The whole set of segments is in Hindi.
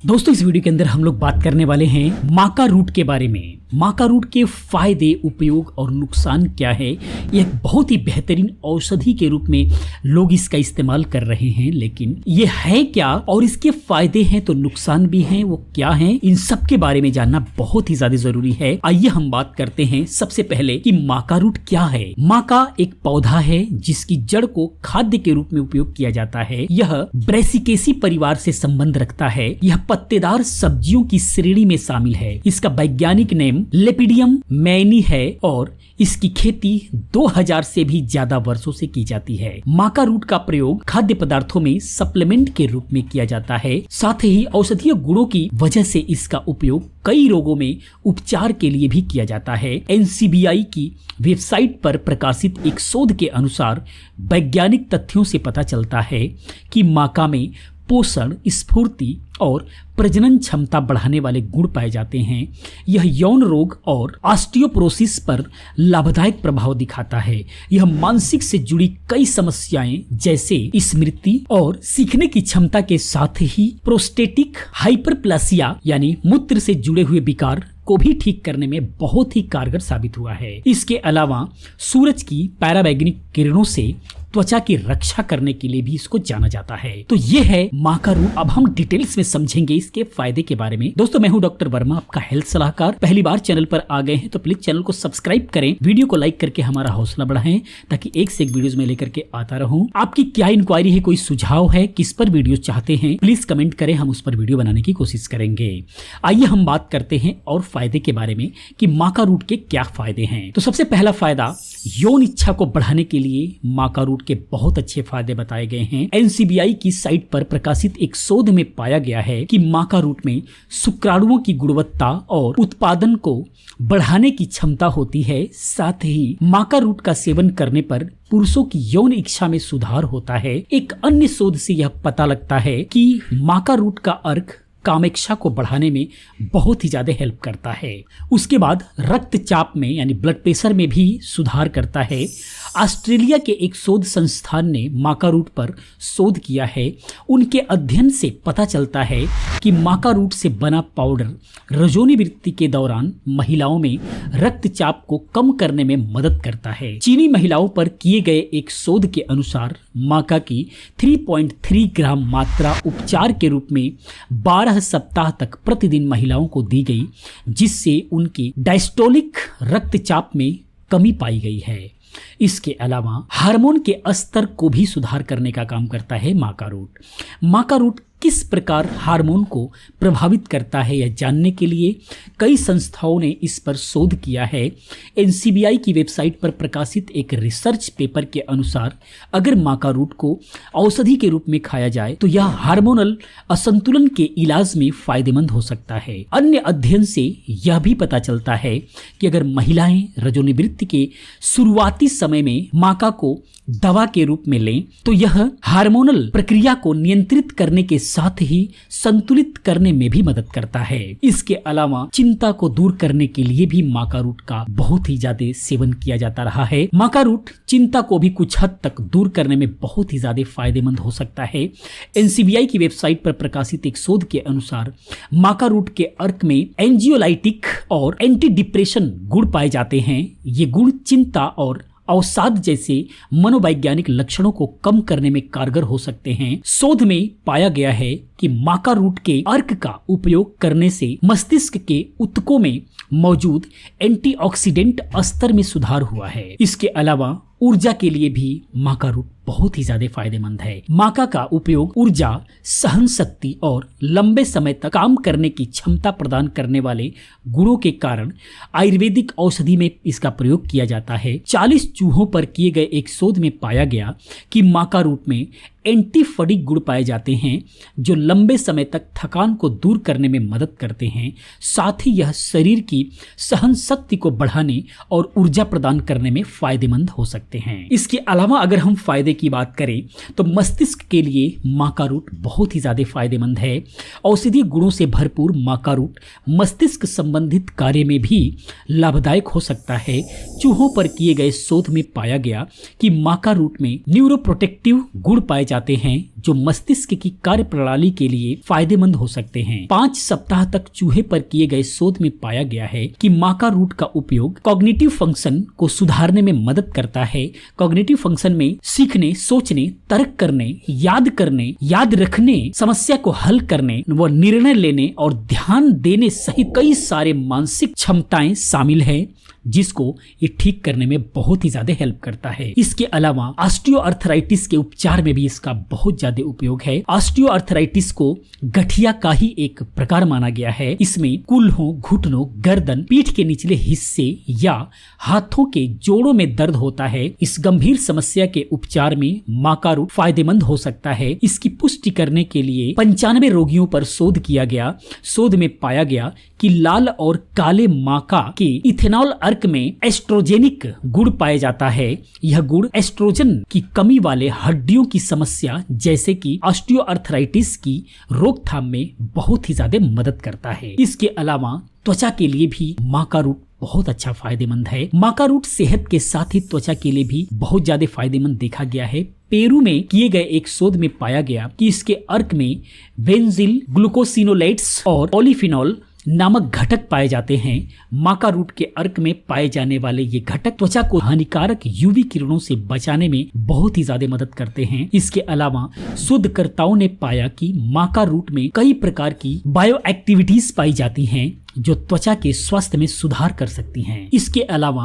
दोस्तों इस वीडियो के अंदर हम लोग बात करने वाले हैं माका रूट के बारे में। माका रूट के फायदे, उपयोग और नुकसान क्या है। यह एक बहुत ही बेहतरीन औषधि के रूप में लोग इसका इस्तेमाल कर रहे हैं, लेकिन ये है क्या और इसके फायदे हैं तो नुकसान भी हैं, वो क्या हैं, इन सब के बारे में जानना बहुत ही ज्यादा जरूरी है। आइए हम बात करते हैं सबसे पहले कि माका रूट क्या है। माका एक पौधा है जिसकी जड़ को खाद्य के रूप में उपयोग किया जाता है। यह ब्रेसिकेसी परिवार से संबंध रखता है। यह पत्तेदार सब्जियों की श्रेणी में शामिल है। इसका वैज्ञानिक नेम लेपिडियम मैनी है और इसकी खेती 2000 से भी ज्यादा वर्षों से की जाती है। माका रूट का प्रयोग खाद्य पदार्थों में सप्लीमेंट के रूप में किया जाता है। साथ ही औषधीय गुणों की वजह से इसका उपयोग कई रोगों में उपचार के लिए भी किया जाता है। NCBI की वेबसाइट पर प्रकाशित एक शोध के अनुसार वैज्ञानिक तथ्यों से पता चलता है कि माका में पोषण, स्फूर्ति और प्रजनन क्षमता बढ़ाने वाले गुण पाए जाते हैं। यह यौन रोग और ऑस्टियोपोरोसिस पर लाभदायक प्रभाव दिखाता है। यह मानसिक से जुड़ी कई समस्याएं जैसे स्मृति और सीखने की क्षमता के साथ ही प्रोस्टेटिक हाइपरप्लासिया यानी मूत्र से जुड़े हुए विकार को भी ठीक करने में बहुत ही कारगर साबित हुआ है। इसके अलावा सूरज की पराबैंगनी किरणों से त्वचा की रक्षा करने के लिए भी इसको जाना जाता है। तो ये है माका रूट। अब हम डिटेल्स में समझेंगे इसके फायदे के बारे में। दोस्तों मैं हूं डॉक्टर वर्मा, आपका हेल्थ सलाहकार। पहली बार चैनल पर आ गए हैं तो प्लीज चैनल को सब्सक्राइब करें, वीडियो को लाइक करके हमारा हौसला बढ़ाएं ताकि एक से एक वीडियोस में लेकर के आता रहूं। आपकी क्या इंक्वायरी है, कोई सुझाव है, किस पर वीडियो चाहते हैं, प्लीज कमेंट करें, हम उस पर वीडियो बनाने की कोशिश करेंगे। आइए हम बात करते हैं और फायदे के बारे में कि माका रूट के क्या फायदे हैं। तो सबसे पहला फायदा, यौन इच्छा को बढ़ाने के लिए माका रूट के बहुत अच्छे फायदे बताए गए हैं। NCBI की साइट पर प्रकाशित एक शोध में पाया गया है कि माका रूट में शुक्राणुओं की गुणवत्ता और उत्पादन को बढ़ाने की क्षमता होती है। साथ ही माका रूट का सेवन करने पर पुरुषों की यौन इच्छा में सुधार होता है। एक अन्य शोध से यह पता लगता है कि माका रूट का अर्क कामेक्षा को बढ़ाने में बहुत ही ज्यादा हेल्प करता है। उसके बाद रक्तचाप में यानी ब्लड प्रेशर में भी सुधार करता है। ऑस्ट्रेलिया के एक शोध संस्थान ने माका रूट पर शोध किया है। उनके अध्ययन से पता चलता है कि माका रूट से बना पाउडर रजोनिवृत्ति के दौरान महिलाओं में रक्तचाप को कम करने में मदद करता है। चीनी महिलाओं पर किए गए एक शोध के अनुसार माका की 3.3 ग्राम मात्रा उपचार के रूप में 12 सप्ताह तक प्रतिदिन महिलाओं को दी गई, जिससे उनकी डायस्टोलिक रक्तचाप में कमी पाई गई है। इसके अलावा हार्मोन के स्तर को भी सुधार करने का काम करता है माका रूट। माका रूट किस प्रकार हार्मोन को प्रभावित करता है यह जानने के लिए कई संस्थाओं ने इस पर शोध किया है। NCBI की वेबसाइट पर प्रकाशित एक रिसर्च पेपर के अनुसार अगर माका रूट को औषधि के रूप में खाया जाए तो यह हार्मोनल असंतुलन के इलाज में फायदेमंद हो सकता है। अन्य अध्ययन से यह भी पता चलता है कि अगर महिलाएं रजोनिवृत्ति के शुरुआती समय में माका को दवा के रूप में लें तो यह हार्मोनल प्रक्रिया को नियंत्रित करने के साथ ही संतुलित करने में भी मदद करता है। इसके अलावा चिंता को दूर करने के लिए भी माका रूट का बहुत ही ज्यादा सेवन किया जाता रहा है। माका रूट चिंता को भी कुछ हद तक दूर करने में बहुत ही ज्यादा फायदेमंद हो सकता है। NCBI की वेबसाइट पर प्रकाशित एक शोध के अनुसार माका रूट के अर्क में एंजियोलाइटिक और एंटी डिप्रेशन गुण पाए जाते हैं। ये गुण चिंता और अवसाद जैसे मनोवैज्ञानिक लक्षणों को कम करने में कारगर हो सकते हैं। शोध में पाया गया है कि माका रूट के अर्क का उपयोग करने से मस्तिष्क के ऊतकों में मौजूद एंटीऑक्सीडेंट स्तर में सुधार हुआ है। इसके अलावा ऊर्जा के लिए भी माका रूट बहुत ही ज्यादा फायदेमंद है। माका का उपयोग ऊर्जा, सहन शक्ति और लंबे समय तक काम करने की क्षमता प्रदान करने वाले गुणों के कारण आयुर्वेदिक औषधि में इसका प्रयोग किया जाता है। 40 चूहों पर किए गए एक शोध में पाया गया कि माका रूट में एंटीफडिक गुण पाए जाते हैं जो लंबे समय तक थकान को दूर करने में मदद करते हैं। साथ ही यह शरीर की सहन शक्ति को बढ़ाने और ऊर्जा प्रदान करने में फायदेमंद हो सकते हैं। इसके अलावा अगर हम फायदे की बात करें तो मस्तिष्क के लिए माका रूट बहुत ही ज्यादा फायदेमंद है। औषधीय गुणों से भरपूर माका रूट मस्तिष्क संबंधित कार्य में भी लाभदायक हो सकता है। चूहों पर किए गए शोध में पाया गया कि माका रूट में न्यूरोप्रोटेक्टिव गुण पाए जाते हैं जो मस्तिष्क की कार्य प्रणाली के लिए फायदेमंद हो सकते हैं। 5 सप्ताह तक चूहे पर किए गए शोध में पाया गया है कि माका रूट का उपयोग कॉग्निटिव फंक्शन को सुधारने में मदद करता है। कॉग्निटिव फंक्शन में सीखने, सोचने, तर्क करने, याद करने, याद रखने, समस्या को हल करने व निर्णय लेने और ध्यान देने सहित कई सारे मानसिक क्षमताएं शामिल हैं, जिसको ये ठीक करने में बहुत ही ज्यादा हेल्प करता है। इसके अलावा ऑस्टियोआर्थराइटिस के उपचार में भी इसका बहुत ज्यादा उपयोग है। ऑस्टियोआर्थराइटिस को गठिया का ही एक प्रकार माना गया है। इसमें कूल्हों, घुटनों, गर्दन, पीठ के निचले हिस्से या हाथों के जोड़ों में दर्द होता है। इस गंभीर समस्या के उपचार में माका रूट फायदेमंद हो सकता है। इसकी पुष्टि करने के लिए 95 रोगियों पर शोध किया गया। शोध में पाया गया कि लाल और काले माका के इथेनॉल अर्क में एस्ट्रोजेनिक गुण पाया जाता है। यह गुण एस्ट्रोजन की कमी वाले हड्डियों की समस्या जैसे कि ऑस्टियोआर्थराइटिस की रोकथाम में बहुत ही ज्यादा मदद करता है। इसके अलावा त्वचा के लिए भी माका रूट बहुत अच्छा फायदेमंद है। माका रूट सेहत के साथ ही त्वचा के लिए भी बहुत ज्यादा फायदेमंद देखा गया है। पेरू में किए गए एक शोध में पाया गया कि इसके अर्क में बेंजिल ग्लूकोसिनोलेट्स और पॉलीफिनॉल नामक घटक पाए जाते हैं। माका रूट के अर्क में पाए जाने वाले ये घटक त्वचा को हानिकारक यूवी किरणों से बचाने में बहुत ही ज्यादा मदद करते हैं। इसके अलावा शोधकर्ताओं ने पाया कि माका रूट में कई प्रकार की बायो एक्टिविटीज पाई जाती हैं जो त्वचा के स्वास्थ्य में सुधार कर सकती हैं। इसके अलावा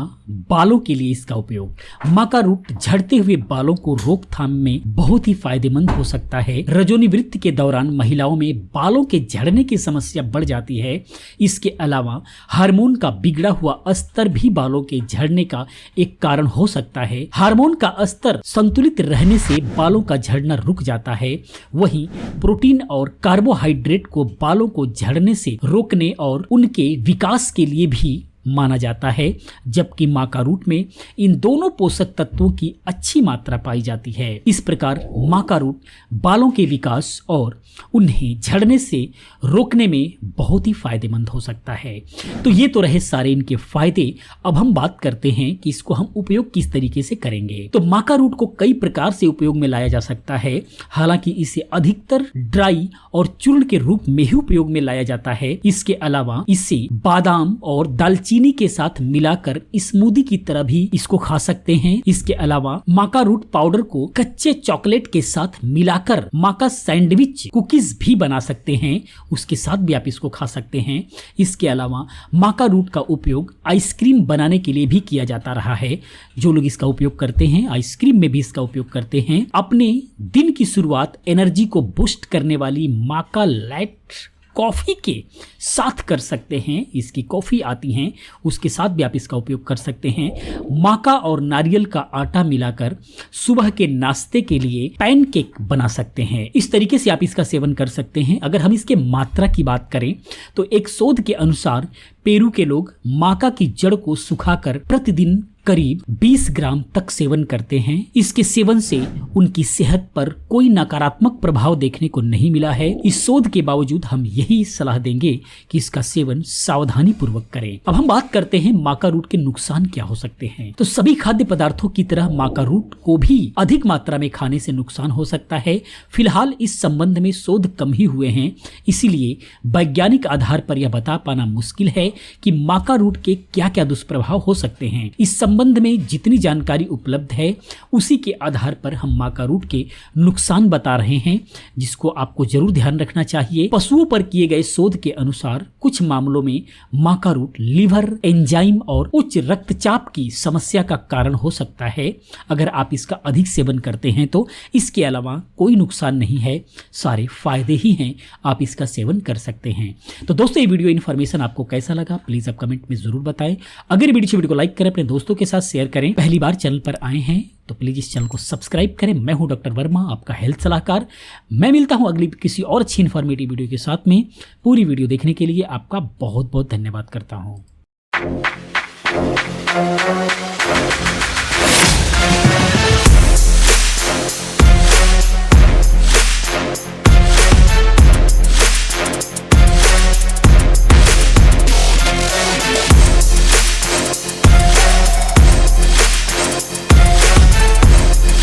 बालों के लिए इसका उपयोग, माका रूट झड़ते हुए बालों को रोकथाम में बहुत ही फायदेमंद हो सकता है। रजोनिवृत्ति के दौरान महिलाओं में बालों के झड़ने की समस्या बढ़ जाती है। इसके अलावा हार्मोन का बिगड़ा हुआ स्तर भी बालों के झड़ने का एक कारण हो सकता है। हार्मोन का स्तर संतुलित रहने से बालों का झड़ना रुक जाता है। वहीं प्रोटीन और कार्बोहाइड्रेट को बालों को झड़ने से रोकने और उनके विकास के लिए भी माना जाता है, जबकि माका रूट में इन दोनों पोषक तत्वों की अच्छी मात्रा पाई जाती है। इस प्रकार माका रूट बालों के विकास और उन्हें झड़ने से रोकने में बहुत ही फायदेमंद हो सकता है। तो ये तो रहे सारे इनके फायदे। अब हम बात करते हैं कि इसको हम उपयोग किस तरीके से करेंगे। तो माका रूट को कई प्रकार से उपयोग में लाया जा सकता है। हालांकि इसे अधिकतर ड्राई और चूर्ण के रूप में ही उपयोग में लाया जाता है। इसके अलावा इसे बादाम और दालचीनी के साथ मिलाकर स्मूदी की तरह भी इसको खा सकते हैं। इसके अलावा माका रूट पाउडर को कच्चे चॉकलेट के साथ मिलाकर माका सैंडविच, कुकीज भी बना सकते हैं, उसके साथ भी आप इसको खा सकते हैं। इसके अलावा माका रूट का उपयोग आइसक्रीम बनाने के लिए भी किया जाता रहा है। जो लोग इसका उपयोग करते हैं, आइसक्रीम में भी इसका उपयोग करते हैं। अपने दिन की शुरुआत एनर्जी को बूस्ट करने वाली माका लाइट कॉफी के साथ कर सकते हैं। इसकी कॉफी आती हैं, उसके साथ भी आप इसका उपयोग कर सकते हैं। माका और नारियल का आटा मिलाकर सुबह के नाश्ते के लिए पैनकेक बना सकते हैं। इस तरीके से आप इसका सेवन कर सकते हैं। अगर हम इसके मात्रा की बात करें तो एक शोध के अनुसार पेरू के लोग माका की जड़ को सुखाकर प्रतिदिन करीब 20 ग्राम तक सेवन करते हैं। इसके सेवन से उनकी सेहत पर कोई नकारात्मक प्रभाव देखने को नहीं मिला है। इस शोध के बावजूद हम यही सलाह देंगे कि इसका सेवन सावधानी पूर्वक करें। अब हम बात करते हैं माका रूट के नुकसान क्या हो सकते हैं। तो सभी खाद्य पदार्थों की तरह माका रूट को भी अधिक मात्रा में खाने से नुकसान हो सकता है। फिलहाल इस संबंध में शोध कम ही हुए हैं, इसीलिए वैज्ञानिक आधार पर यह बता पाना मुश्किल है कि माका रूट के क्या क्या दुष्प्रभाव हो सकते हैं। इस संबंध में जितनी जानकारी उपलब्ध है उसी के आधार पर हम माका रूट के नुकसान बता रहे हैं, जिसको आपको जरूर ध्यान रखना चाहिए। पशुओं पर किए गए शोध के अनुसार कुछ मामलों में माका रूट लिवर एंजाइम और उच्च रक्तचाप की समस्या का कारण हो सकता है। अगर आप इसका अधिक सेवन करते हैं तो इसके अलावा कोई नुकसान नहीं है, सारे फायदे ही हैं। आप इसका सेवन कर सकते हैं। तो दोस्तों, ये वीडियो इन्फॉर्मेशन आपको कैसा लगा प्लीज आप कमेंट में जरूर बताएं। अगर वीडियो को लाइक करें, अपने दोस्तों के साथ शेयर करें। पहली बार चैनल पर आए हैं तो प्लीज इस चैनल को सब्सक्राइब करें। मैं हूं डॉक्टर वर्मा, आपका हेल्थ सलाहकार। मैं मिलता हूं अगली किसी और अच्छी इन्फॉर्मेटिव वीडियो के साथ में। पूरी वीडियो देखने के लिए आपका बहुत बहुत धन्यवाद करता हूं।